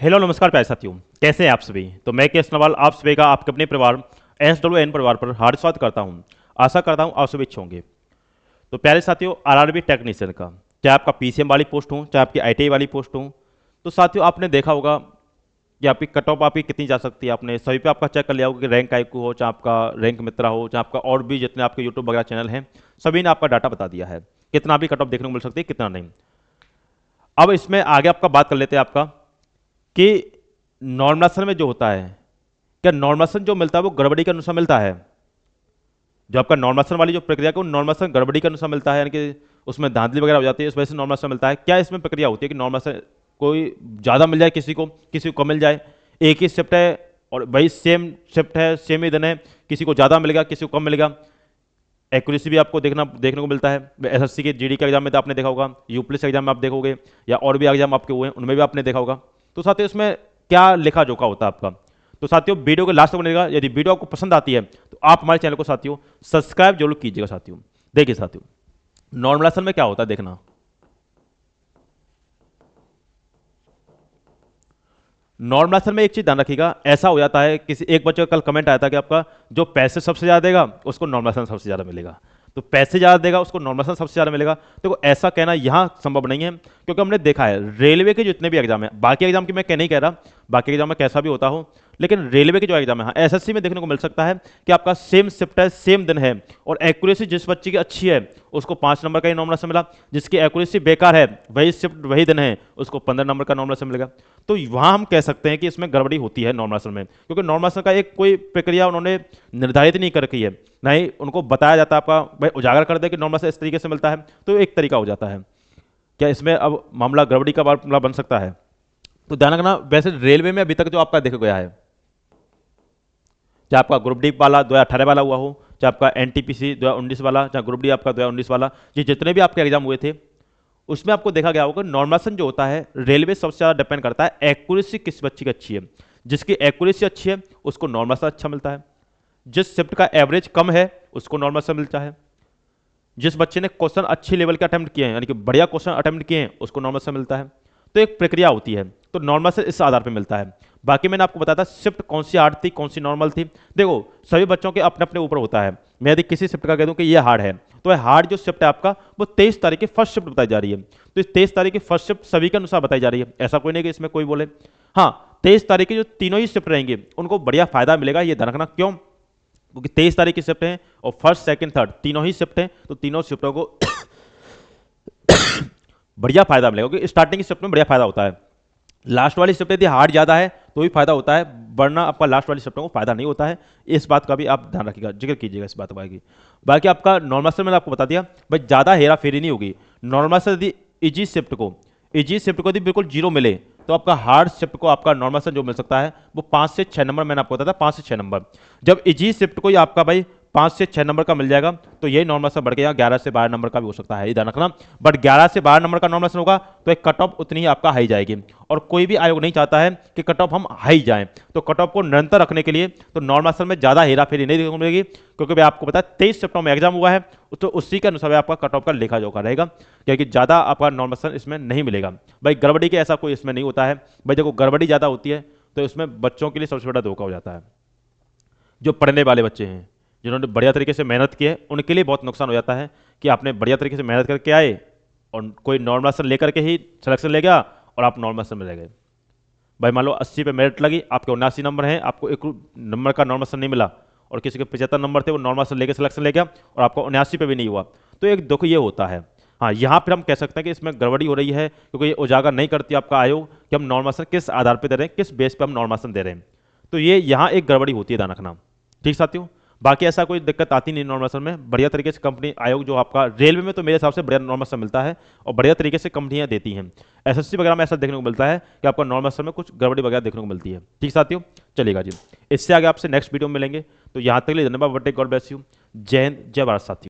Hello नमस्कार प्यारे साथियों, कैसे हैं आप सभी। तो मैं केएस नवाल आप सभी का आपके अपने परिवार SWN परिवार पर हार्दिक स्वागत करता हूं। आशा करता हूं आप सभी अच्छे होंगे। तो प्यारे साथियों, आरआरबी टेक्नीशियन का चाहे आपका पीसीएम वाली पोस्ट हो चाहे आपकी आईटीआई वाली पोस्ट हो, तो साथियों आपने देखा होगा कि आपकी कट ऑफ आपकी कितनी जा सकती है। आपने सभी पे आपका चेक कर लिया होगा कि रैंक आईक्यू हो, चाहे आपका रैंक मित्रा हो, चाहे आपका और भी जितने आपके यूट्यूब वगैरह चैनल हैं, सभी ने आपका डाटा बता दिया है कितना भी कट ऑफ देखने को मिल सकती है कितना नहीं। अब इसमें आगे आपका बात कर लेते हैं आपका कि नॉर्मलाइजेशन में जो होता है, क्या नॉर्मलाइजेशन जो मिलता है वो गड़बड़ी के अनुसार मिलता है। जो आपका नॉर्मलाइजेशन वाली जो प्रक्रिया है वो नॉर्मलाइजेशन गड़बड़ी के अनुसार मिलता है, यानी कि उसमें धांधली वगैरह हो जाती है, इस वजह से नॉर्मलाइजेशन मिलता है। क्या इसमें प्रक्रिया होती है कि नॉर्मलाइजेशन कोई ज़्यादा मिल जाए, किसी को कम मिल जाए, एक ही शिफ्ट है और वही सेम शिफ्ट है, सेम ही दिन है, किसी को ज़्यादा मिलेगा किसी को कम मिलेगा। एक्यूरेसी भी आपको देखने को मिलता है। एसएससी के जीडी के एग्जाम में तो आपने देखा होगा, यूपीएससी एग्जाम में आप देखोगे, या और भी एग्जाम आपके हुए हैं उनमें भी आपने देखा होगा। तो साथियों इसमें क्या लेखा जोखा होता है आपका। तो साथियों वीडियो के लास्ट तक बनेगा। यदि वीडियो आपको पसंद आती है तो आप हमारे चैनल को साथियों सब्सक्राइब जरूर कीजिएगा। साथियों देखिए साथियों, नॉर्मलाइजेशन में क्या होता है देखना। नॉर्मलाइजेशन में एक चीज ध्यान रखिएगा, ऐसा हो जाता है, किसी एक बच्चे का कल कमेंट आया था कि आपका जो पैसे सबसे ज्यादा देगा उसको नॉर्मलाइजेशन सबसे ज्यादा मिलेगा, तो पैसे ज्यादा देगा उसको नॉर्मलाइजेशन सबसे ज्यादा मिलेगा। तो ऐसा कहना यहां संभव नहीं है, क्योंकि हमने देखा है रेलवे के जितने भी एग्जाम है, बाकी एग्जाम की मैं नहीं कह रहा, बाकी एग्जाम में कैसा भी होता हो, लेकिन रेलवे के जो एग्जाम है, एसएससी में देखने को मिल सकता है कि आपका सेम शिफ्ट है, सेम दिन है, और एक्यूरेसी जिस बच्चे की अच्छी है उसको 5 नंबर का ही नॉर्मलाइजेशन मिला, जिसकी एक्यूरेसी बेकार है वही शिफ्ट वही दिन है उसको 15 नंबर का नॉर्मलाइजेशन मिलेगा। तो वहां हम कह सकते हैं कि इसमें गड़बड़ी होती है नॉर्मलाइजेशन में, क्योंकि नॉर्मलाइजेशन का एक कोई प्रक्रिया उन्होंने निर्धारित नहीं कर रखी है, नहीं उनको बताया जाता है आपका भाई उजागर कर दे कि नॉर्मलाइजेशन इस तरीके से मिलता है, तो एक तरीका हो जाता है। क्या इसमें अब मामला गड़बड़ी का मामला बन सकता है। तो ध्यान रखना, वैसे रेलवे में अभी तक जो आपका देखा गया है, चाहे आपका ग्रुप डी वाला 2018 वाला हुआ हो, चाहे आपका एनटीपीसी 2019 वाला, चाहे ग्रुप डी आपका 2019 वाला, ये जितने भी आपके एग्जाम हुए थे उसमें आपको देखा गया होगा नॉर्मलाइजेशन जो होता है रेलवे सबसे ज्यादा डिपेंड करता है एक्यूरेसी किस बच्ची की अच्छी है। जिसकी एक्यूरेसी अच्छी है उसको नॉर्मलाइजेशन अच्छा मिलता है, जिस शिफ्ट का एवरेज कम है उसको नॉर्मलाइजेशन मिलता है, जिस बच्चे ने क्वेश्चन अच्छी लेवल के अटेम्प्ट किए हैं यानी कि बढ़िया क्वेश्चन अटेम्प्ट किए हैं उसको नॉर्मलाइजेशन मिलता है। तो एक प्रक्रिया होती है, तो नॉर्मलाइजेशन इस आधार पर मिलता है। बाकी मैंने आपको बताया था शिफ्ट कौन सी हार्ड थी कौन सी नॉर्मल थी। देखो सभी बच्चों के अपने अपने ऊपर होता है। मैं यदि किसी शिफ्ट का कह दूं कि ये हार्ड है, तो हार्ड जो शिफ्ट है आपका वो 23 तारीख की फर्स्ट शिफ्ट बताई जा रही है, तो इस 23 तारीख की फर्स्ट शिफ्ट सभी के अनुसार बताई जा रही है, ऐसा कोई नहीं कि इसमें कोई बोले। हाँ 23 तारीख की जो तीनों ही शिफ्ट रहेंगे उनको बढ़िया फायदा मिलेगा, ये ध्यान रखना। क्यों? क्योंकि 23 तारीख की शिफ्ट है और फर्स्ट सेकंड थर्ड तीनों ही शिफ्ट है, तो तीनों शिफ्टों को बढ़िया फायदा मिलेगा, क्योंकि स्टार्टिंग की शिफ्ट में बढ़िया फायदा होता है। लास्ट वाली शिफ्ट यदि हार्ड ज्यादा है तो भी फायदा होता है, वरना आपका लास्ट वाली शिफ्टों को फायदा नहीं होता है। इस बात का भी आप ध्यान रखिएगा, जिक्र कीजिएगा इस बात की। बाकी आपका नॉर्मलाइजेशन मैंने आपको बता दिया, भाई ज्यादा हेरा फेरी नहीं होगी। नॉर्मलाइजेशन यदि इजी शिफ्ट को यदि बिल्कुल जीरो मिले तो आपका हार्ड शिफ्ट को आपका नॉर्मलाइजेशन जो मिल सकता है वो 5 से 6 नंबर, मैंने आपको बताया था 5 से 6 नंबर। जब इजी शिफ्ट को आपका भाई 5 से 6 नंबर का मिल जाएगा तो यही नॉर्मलाइजेशन बढ़ गया, 11 से 12 नंबर का भी हो सकता है, ध्यान रखना। बट 11 से 12 नंबर का नॉर्मलाइजेशन होगा तो एक कट ऑफ उतनी ही आपका हाई जाएगी, और कोई भी आयोग नहीं चाहता है कि कट ऑफ हम हाई जाएं। तो कट ऑफ को निरंतर रखने के लिए तो नॉर्मलाइजेशन में ज्यादा हेरा फेरी नहीं देखने को मिलेगी, क्योंकि भाई आपको पता है 23 सितंबर में एग्जाम हुआ है, तो उसी के अनुसार आपका कट ऑफ का लेखा जोखा रहेगा, क्योंकि ज्यादा आपका नॉर्मलाइजेशन इसमें नहीं मिलेगा। भाई गड़बड़ी के ऐसा कोई इसमें नहीं होता है। भाई देखो गड़बड़ी ज्यादा होती है तो इसमें बच्चों के लिए सबसे बड़ा धोखा हो जाता है। जो पढ़ने वाले बच्चे हैं जिन्होंने बढ़िया तरीके से मेहनत की है उनके लिए बहुत नुकसान हो जाता है कि आपने बढ़िया तरीके से मेहनत करके आए और कोई नॉर्मलाइजेशन लेकर के ही सिलेक्शन ले गया और आप नॉर्मलाइजेशन में रह गए। भाई मान लो 80 पे मेरिट लगी, आपके 79 नंबर हैं, आपको एक नंबर का नॉर्मलाइजेशन नहीं मिला, और किसी के 75 नंबर थे वो नॉर्मलाइजेशन लेके सिलेक्शन ले गया और आपको 79 पे भी नहीं हुआ, तो एक दुख ये होता है। हाँ यहाँ फिर हम कह सकते हैं कि इसमें गड़बड़ी हो रही है, क्योंकि ये उजागर नहीं करती आपका आयोग कि हम नॉर्मलाइजेशन किस आधार पर दे रहे हैं, किस बेस पर हम नॉर्मलाइजेशन दे रहे हैं। तो ये यहाँ एक गड़बड़ी होती है, ध्यान रखना। ठीक साथियों, बाकी ऐसा कोई दिक्कत आती नहीं नॉर्मलाइजेशन में, बढ़िया तरीके से कंपनी आयोग जो आपका रेलवे में तो मेरे हिसाब से बढ़िया नॉर्मलाइजेशन मिलता है और बढ़िया तरीके से कंपनियां देती हैं। एसएससी वगैरह में ऐसा देखने को मिलता है कि आपका नॉर्मलाइजेशन में कुछ गड़बड़ी वगैरह देखने को मिलती है। ठीक साथियों, चलेगा जी, इससे आगे आपसे नेक्स्ट वीडियो में मिलेंगे। तो यहाँ तक के लिए धन्यवाद। God bless you. जय हिंद, जय भारत साथियों।